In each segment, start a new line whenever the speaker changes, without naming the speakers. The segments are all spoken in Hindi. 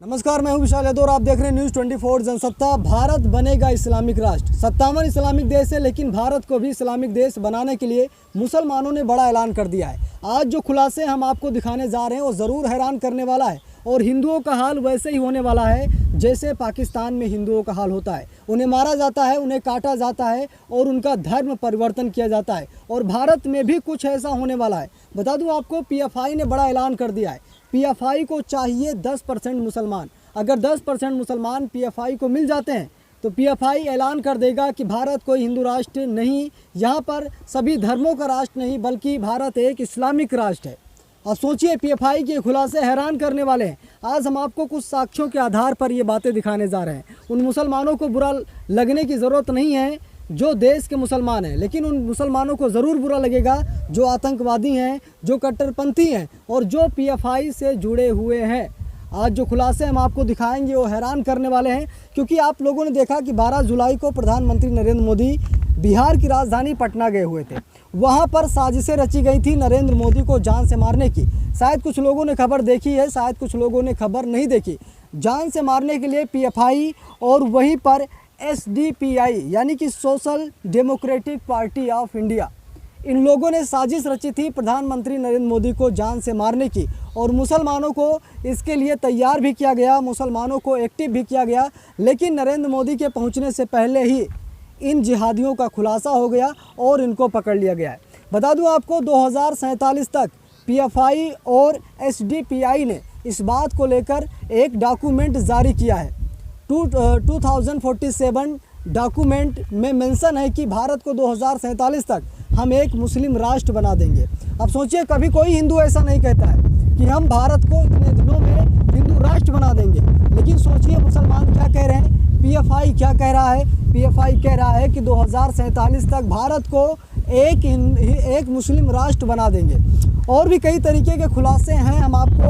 नमस्कार, मैं हूं विशाल यादव और आप देख रहे हैं न्यूज़ 24 जनसत्ता। भारत बनेगा इस्लामिक राष्ट्र। 57 इस्लामिक देश है, लेकिन भारत को भी इस्लामिक देश बनाने के लिए मुसलमानों ने बड़ा ऐलान कर दिया है। आज जो खुलासे हम आपको दिखाने जा रहे हैं वो ज़रूर हैरान करने वाला है और हिंदुओं का हाल वैसे ही होने वाला है जैसे पाकिस्तान में हिंदुओं का हाल होता है। उन्हें मारा जाता है, उन्हें काटा जाता है और उनका धर्म परिवर्तन किया जाता है और भारत में भी कुछ ऐसा होने वाला है। बता दूं आपको, पीएफआई ने बड़ा ऐलान कर दिया है। पीएफआई को चाहिए 10% मुसलमान। अगर 10% मुसलमान पीएफआई को मिल जाते हैं तो पीएफआई ऐलान कर देगा कि भारत कोई हिंदू राष्ट्र नहीं, यहाँ पर सभी धर्मों का राष्ट्र नहीं, बल्कि भारत एक इस्लामिक राष्ट्र है। अब सोचिए, पीएफआई के खुलासे हैरान करने वाले हैं। आज हम आपको कुछ साक्ष्यों के आधार पर ये बातें दिखाने जा रहे हैं। उन मुसलमानों को बुरा लगने की ज़रूरत नहीं है जो देश के मुसलमान हैं, लेकिन उन मुसलमानों को ज़रूर बुरा लगेगा जो आतंकवादी हैं, जो कट्टरपंथी हैं और जो पीएफआई से जुड़े हुए हैं। आज जो खुलासे हम आपको दिखाएंगे वो हैरान करने वाले हैं, क्योंकि आप लोगों ने देखा कि 12 जुलाई को प्रधानमंत्री नरेंद्र मोदी बिहार की राजधानी पटना गए हुए थे। वहाँ पर साजिशें रची गई थी नरेंद्र मोदी को जान से मारने की। शायद कुछ लोगों ने खबर देखी है, शायद कुछ लोगों ने खबर नहीं देखी। जान से मारने के लिए पीएफआई और वहीं पर एसडीपीआई यानी कि Social Democratic Party of India, इन लोगों ने साजिश रची थी प्रधानमंत्री नरेंद्र मोदी को जान से मारने की और मुसलमानों को इसके लिए तैयार भी किया गया, मुसलमानों को एक्टिव भी किया गया। लेकिन नरेंद्र मोदी के पहुंचने से पहले ही इन जिहादियों का खुलासा हो गया और इनको पकड़ लिया गया है। बता दूं आपको, 2047 तक पीएफआई और एसडीपीआई ने इस बात को लेकर एक डॉक्यूमेंट जारी किया है। 2047 डॉक्यूमेंट में मेंशन है कि भारत को 2047 तक हम एक मुस्लिम राष्ट्र बना देंगे। अब सोचिए, कभी कोई हिंदू ऐसा नहीं कहता है कि हम भारत को इतने दिनों में हिंदू राष्ट्र बना देंगे। लेकिन सोचिए मुसलमान क्या कह रहे हैं, पीएफआई क्या कह रहा है। पीएफआई कह रहा है कि 2047 तक भारत को एक मुस्लिम राष्ट्र बना देंगे। और भी कई तरीके के खुलासे हैं, हम आपको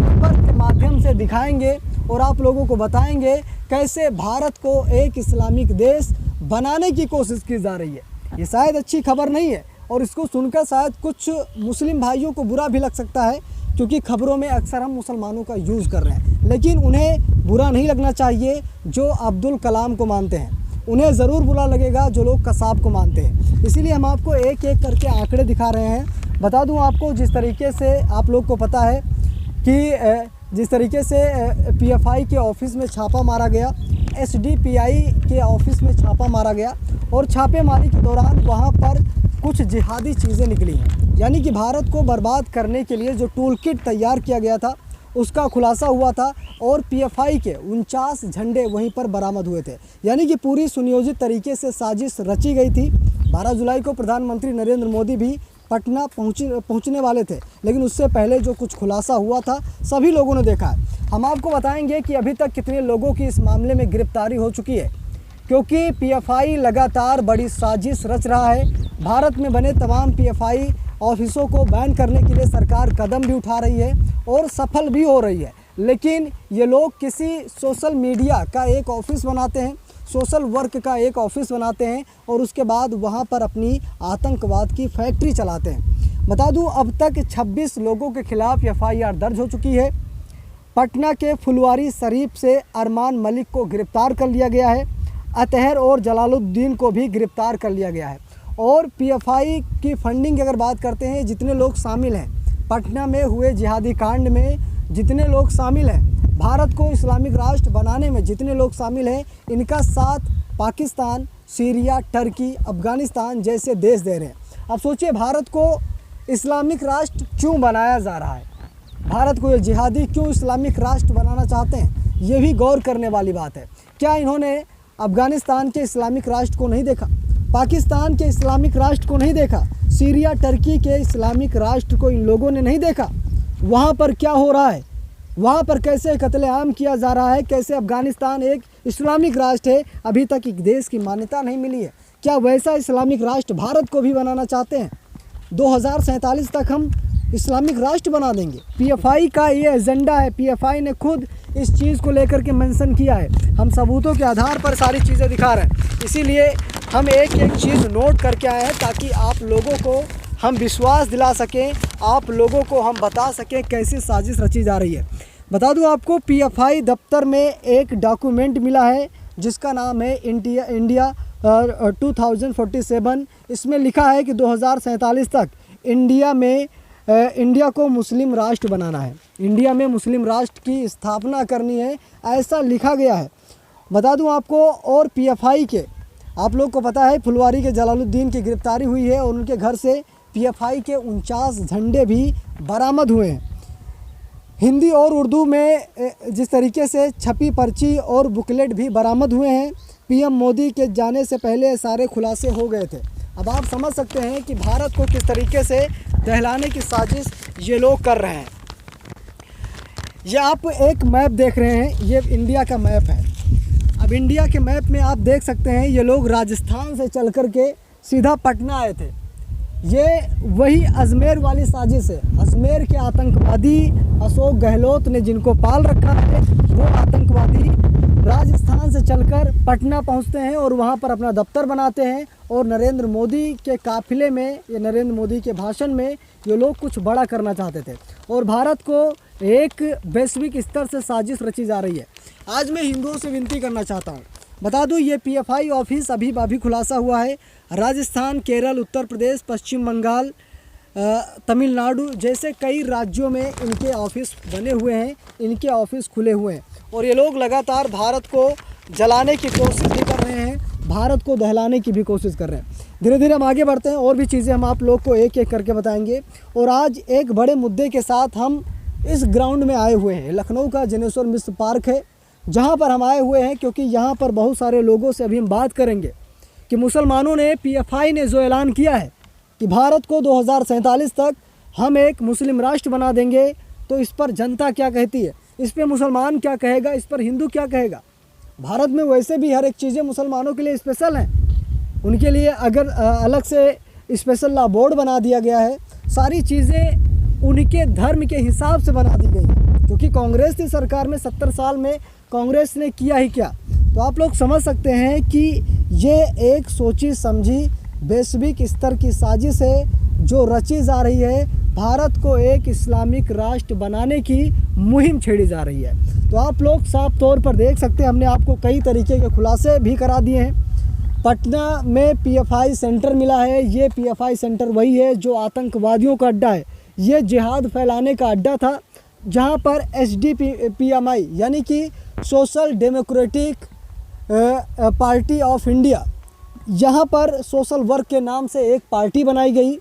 पेपर के माध्यम से दिखाएंगे और आप लोगों को बताएंगे कैसे भारत को एक इस्लामिक देश बनाने की कोशिश की जा रही है। ये शायद अच्छी खबर नहीं है और इसको सुनकर शायद कुछ मुस्लिम भाइयों को बुरा भी लग सकता है, क्योंकि खबरों में अक्सर हम मुसलमानों का यूज़ कर रहे हैं। लेकिन उन्हें बुरा नहीं लगना चाहिए जो अब्दुल कलाम को मानते हैं, उन्हें ज़रूर बुरा लगेगा जो लोग कसाब को मानते हैं। इसीलिए हम आपको एक एक करके आंकड़े दिखा रहे हैं। बता दूं आपको, जिस तरीके से आप लोग को पता है कि जिस तरीके से पीएफआई के ऑफिस में छापा मारा गया, एसडीपीआई के ऑफिस में छापा मारा गया और छापेमारी के दौरान वहां पर कुछ जिहादी चीज़ें निकली हैं, यानी कि भारत को बर्बाद करने के लिए जो टूल किट तैयार किया गया था उसका खुलासा हुआ था और पीएफआई के 49 झंडे वहीं पर बरामद हुए थे। यानी कि पूरी सुनियोजित तरीके से साजिश रची गई थी। 12 जुलाई को प्रधानमंत्री नरेंद्र मोदी भी पटना पहुंचने वाले थे, लेकिन उससे पहले जो कुछ खुलासा हुआ था सभी लोगों ने देखा है। हम आपको बताएंगे कि अभी तक कितने लोगों की इस मामले में गिरफ्तारी हो चुकी है, क्योंकि पीएफआई लगातार बड़ी साजिश रच रहा है। भारत में बने तमाम पीएफआई ऑफिसों को बैन करने के लिए सरकार कदम भी उठा रही है और सफल भी हो रही है। लेकिन ये लोग किसी सोशल मीडिया का एक ऑफिस बनाते हैं, सोशल वर्क का एक ऑफिस बनाते हैं और उसके बाद वहाँ पर अपनी आतंकवाद की फैक्ट्री चलाते हैं। बता दूं, अब तक 26 लोगों के खिलाफ एफआईआर दर्ज हो चुकी है। पटना के फुलवारी शरीफ से अरमान मलिक को गिरफ्तार कर लिया गया है। अतहर और जलालुद्दीन को भी गिरफ्तार कर लिया गया है। और पीएफआई की फंडिंग की अगर बात करते हैं, जितने लोग शामिल हैं पटना में हुए जिहादी कांड में, जितने लोग शामिल हैं भारत को इस्लामिक राष्ट्र बनाने में, जितने लोग शामिल हैं, इनका साथ पाकिस्तान, सीरिया, टर्की, अफ़गानिस्तान जैसे देश दे रहे हैं। अब सोचिए, भारत को इस्लामिक राष्ट्र क्यों बनाया जा रहा है, भारत को ये जिहादी क्यों इस्लामिक राष्ट्र बनाना चाहते हैं, ये भी गौर करने वाली बात है। क्या इन्होंने अफ़गानिस्तान के इस्लामिक राष्ट्र को नहीं देखा, पाकिस्तान के इस्लामिक राष्ट्र को नहीं देखा, सीरिया, टर्की के इस्लामिक राष्ट्र को इन लोगों ने नहीं देखा? वहाँ पर क्या हो रहा है, वहाँ पर कैसे कत्लेआम किया जा रहा है, कैसे अफ़गानिस्तान एक इस्लामिक राष्ट्र है, अभी तक एक देश की मान्यता नहीं मिली है। क्या वैसा इस्लामिक राष्ट्र भारत को भी बनाना चाहते हैं? 2047 तक हम इस्लामिक राष्ट्र बना देंगे। पीएफआई का ये एजेंडा है, पीएफआई ने खुद इस चीज़ को लेकर के मेंशन किया है। हम सबूतों के आधार पर सारी चीज़ें दिखा रहे हैं, इसीलिए हम एक एक चीज़ नोट करके आए हैं ताकि आप लोगों को हम विश्वास दिला सकें, आप लोगों को हम बता सकें कैसी साजिश रची जा रही है। बता दूं आपको, पीएफआई दफ्तर में एक डॉक्यूमेंट मिला है जिसका नाम है इंडिया 2047। इसमें लिखा है कि 2047 तक इंडिया को मुस्लिम राष्ट्र बनाना है, इंडिया में मुस्लिम राष्ट्र की स्थापना करनी है, ऐसा लिखा गया है। बता दूं आपको, और पीएफआई के, आप लोग को पता है फुलवारी के जलालुद्दीन की गिरफ्तारी हुई है और उनके घर से पीएफआई के 49 झंडे भी बरामद हुए हैं। हिंदी और उर्दू में जिस तरीके से छपी पर्ची और बुकलेट भी बरामद हुए हैं। पीएम मोदी के जाने से पहले सारे खुलासे हो गए थे। अब आप समझ सकते हैं कि भारत को किस तरीके से दहलाने की साजिश ये लोग कर रहे हैं। ये आप एक मैप देख रहे हैं, ये इंडिया का मैप है। अब इंडिया के मैप में आप देख सकते हैं ये लोग राजस्थान से चल कर के सीधा पटना आए थे। ये वही अजमेर वाली साजिश है। अजमेर के आतंकवादी अशोक गहलोत ने जिनको पाल रखा है, वो आतंकवादी राजस्थान से चलकर पटना पहुंचते हैं और वहां पर अपना दफ्तर बनाते हैं। और नरेंद्र मोदी के काफिले में, ये नरेंद्र मोदी के भाषण में ये लोग कुछ बड़ा करना चाहते थे और भारत को एक वैश्विक स्तर से साजिश रची जा रही है। आज मैं हिंदुओं से विनती करना चाहता हूँ, बता दूं ये पीएफआई ऑफिस अभी खुलासा हुआ है। राजस्थान, केरल, उत्तर प्रदेश, पश्चिम बंगाल, तमिलनाडु जैसे कई राज्यों में इनके ऑफिस बने हुए हैं, इनके ऑफिस खुले हुए हैं और ये लोग लगातार भारत को जलाने की कोशिश भी कर रहे हैं, भारत को दहलाने की भी कोशिश कर रहे हैं। धीरे धीरे हम आगे बढ़ते हैं और भी चीज़ें हम आप लोग को एक एक करके बताएंगे। और आज एक बड़े मुद्दे के साथ हम इस ग्राउंड में आए हुए हैं। लखनऊ का जनेश्वर मिश्र पार्क है जहाँ पर हम आए हुए हैं, क्योंकि यहाँ पर बहुत सारे लोगों से अभी हम बात करेंगे कि मुसलमानों ने, पीएफआई ने जो ऐलान किया है कि भारत को 2047 तक हम एक मुस्लिम राष्ट्र बना देंगे, तो इस पर जनता क्या कहती है, इस पर मुसलमान क्या कहेगा, इस पर हिंदू क्या कहेगा। भारत में वैसे भी हर एक चीज़ें मुसलमानों के लिए स्पेशल हैं, उनके लिए अगर अलग से स्पेशल लॉ बोर्ड बना दिया गया है, सारी चीज़ें उनके धर्म के हिसाब से बना दी गई हैं। क्योंकि कांग्रेस की सरकार में 70 साल में कांग्रेस ने किया ही क्या। तो आप लोग समझ सकते हैं कि ये एक सोची समझी वैश्विक स्तर की साजिश है जो रची जा रही है। भारत को एक इस्लामिक राष्ट्र बनाने की मुहिम छेड़ी जा रही है। तो आप लोग साफ तौर पर देख सकते हैं, हमने आपको कई तरीके के खुलासे भी करा दिए हैं। पटना में पीएफआई सेंटर मिला है। ये पीएफआई सेंटर वही है जो आतंकवादियों का अड्डा है। ये जिहाद फैलाने का अड्डा था, जहाँ पर SDPMI यानी कि Social Democratic Party of India, यहाँ पर सोशल वर्क के नाम से एक पार्टी बनाई गई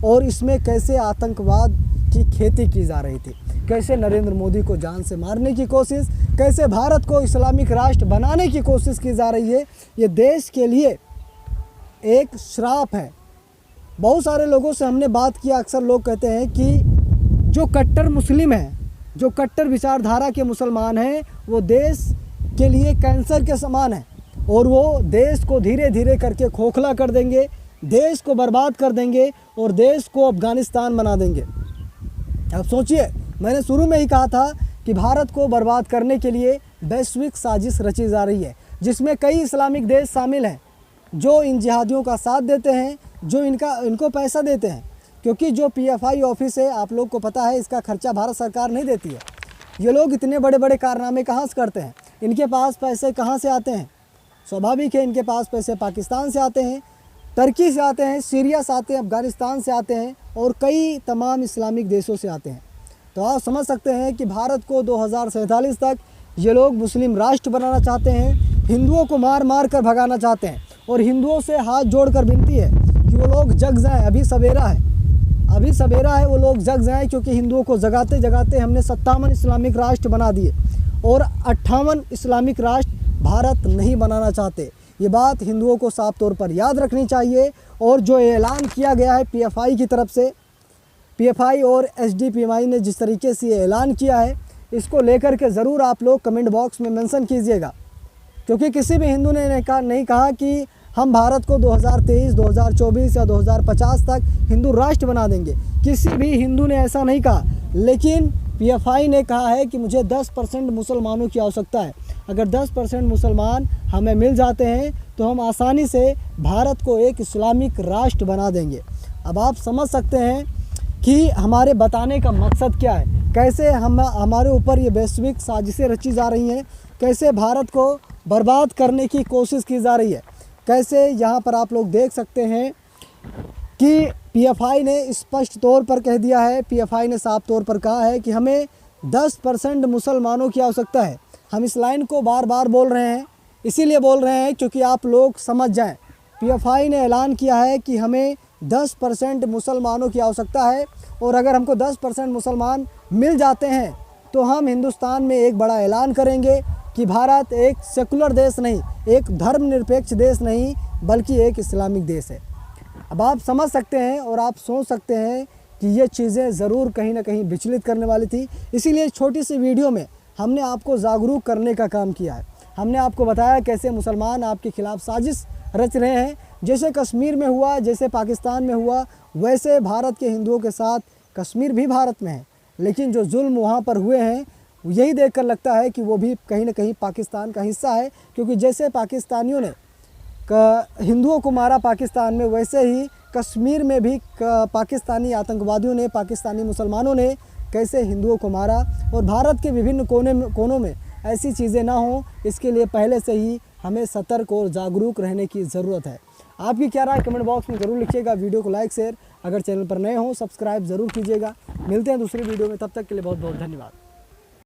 और इसमें कैसे आतंकवाद की खेती की जा रही थी, कैसे नरेंद्र मोदी को जान से मारने की कोशिश, कैसे भारत को इस्लामिक राष्ट्र बनाने की कोशिश की जा रही है। ये देश के लिए एक श्राप है। बहुत सारे लोगों से हमने बात किया, अक्सर लोग कहते हैं कि जो कट्टर मुस्लिम हैं, जो कट्टर विचारधारा के मुसलमान हैं, वो देश के लिए कैंसर के समान है और वो देश को धीरे धीरे करके खोखला कर देंगे, देश को बर्बाद कर देंगे और देश को अफगानिस्तान बना देंगे। अब सोचिए, मैंने शुरू में ही कहा था कि भारत को बर्बाद करने के लिए वैश्विक साजिश रची जा रही है, जिसमें कई इस्लामिक देश शामिल हैं जो इन जिहादियों का साथ देते हैं, जो इनको पैसा देते हैं। क्योंकि जो पीएफआई ऑफिस है, आप लोग को पता है, इसका खर्चा भारत सरकार नहीं देती है। ये लोग इतने बड़े बड़े कारनामे कहाँ से करते हैं, इनके पास पैसे कहाँ से आते हैं? स्वाभाविक है, इनके पास पैसे पाकिस्तान से आते हैं, तुर्की से आते हैं, सीरिया से आते हैं, अफगानिस्तान से आते हैं और कई तमाम इस्लामिक देशों से आते हैं। तो आप समझ सकते हैं कि भारत को 2047 तक ये लोग मुस्लिम राष्ट्र बनाना चाहते हैं, हिंदुओं को मार मार कर भगाना चाहते हैं। और हिंदुओं से हाथ जोड़कर विनती है कि वो लोग जग जाएं, अभी सवेरा है, वो लोग जग जाएं, क्योंकि हिंदुओं को जगाते जगाते हमने 57 इस्लामिक राष्ट्र बना दिए और 58 इस्लामिक राष्ट्र भारत नहीं बनाना चाहते। ये बात हिंदुओं को साफ तौर पर याद रखनी चाहिए। और जो ऐलान किया गया है पीएफआई की तरफ से, पीएफआई और SDPMI ने जिस तरीके से ऐलान किया है, इसको लेकर के ज़रूर आप लोग कमेंट बॉक्स में मेंशन कीजिएगा। क्योंकि किसी भी हिंदू ने नहीं कहा कि हम भारत को 2023, 2024 या 2050 तक हिंदू राष्ट्र बना देंगे। किसी भी हिंदू ने ऐसा नहीं कहा। लेकिन पीएफआई ने कहा है कि मुझे 10% मुसलमानों की आवश्यकता है। अगर 10% मुसलमान हमें मिल जाते हैं तो हम आसानी से भारत को एक इस्लामिक राष्ट्र बना देंगे। अब आप समझ सकते हैं कि हमारे बताने का मकसद क्या है। कैसे हमारे ऊपर ये वैश्विक साजिशें रची जा रही हैं, कैसे भारत को बर्बाद करने की कोशिश की जा रही है। कैसे यहाँ पर आप लोग देख सकते हैं कि पीएफआई ने स्पष्ट तौर पर कह दिया है, पीएफआई ने साफ तौर पर कहा है कि हमें 10% मुसलमानों की आवश्यकता है। हम इस लाइन को बार बार बोल रहे हैं, इसीलिए बोल रहे हैं क्योंकि आप लोग समझ जाएं। पीएफआई ने ऐलान किया है कि हमें 10% मुसलमानों की आवश्यकता है, और अगर हमको 10% मुसलमान मिल जाते हैं तो हम हिंदुस्तान में एक बड़ा ऐलान करेंगे कि भारत एक सेकुलर देश नहीं, एक धर्मनिरपेक्ष देश नहीं, बल्कि एक इस्लामिक देश है। अब आप समझ सकते हैं और आप सोच सकते हैं कि ये चीज़ें ज़रूर कहीं ना कहीं विचलित करने वाली थी। इसीलिए इस छोटी सी वीडियो में हमने आपको जागरूक करने का काम किया है। हमने आपको बताया कैसे मुसलमान आपके खिलाफ़ साजिश रच रहे हैं। जैसे कश्मीर में हुआ, जैसे पाकिस्तान में हुआ, वैसे भारत के हिंदुओं के साथ कश्मीर भी भारत में है, लेकिन जो जुल्म वहाँ पर हुए हैं यही देखकर लगता है कि वो भी कहीं ना कहीं पाकिस्तान का हिस्सा है। क्योंकि जैसे पाकिस्तानियों ने हिंदुओं को मारा पाकिस्तान में, वैसे ही कश्मीर में भी पाकिस्तानी आतंकवादियों ने, पाकिस्तानी मुसलमानों ने कैसे हिंदुओं को मारा। और भारत के विभिन्न कोनों में ऐसी चीज़ें ना हों, इसके लिए पहले से ही हमें सतर्क और जागरूक रहने की ज़रूरत है। आपकी क्या राय कमेंट बॉक्स में ज़रूर लिखिएगा। वीडियो को लाइक शेयर, अगर चैनल पर नए हों सब्सक्राइब ज़रूर कीजिएगा। मिलते हैं दूसरी वीडियो में, तब तक के लिए बहुत बहुत धन्यवाद।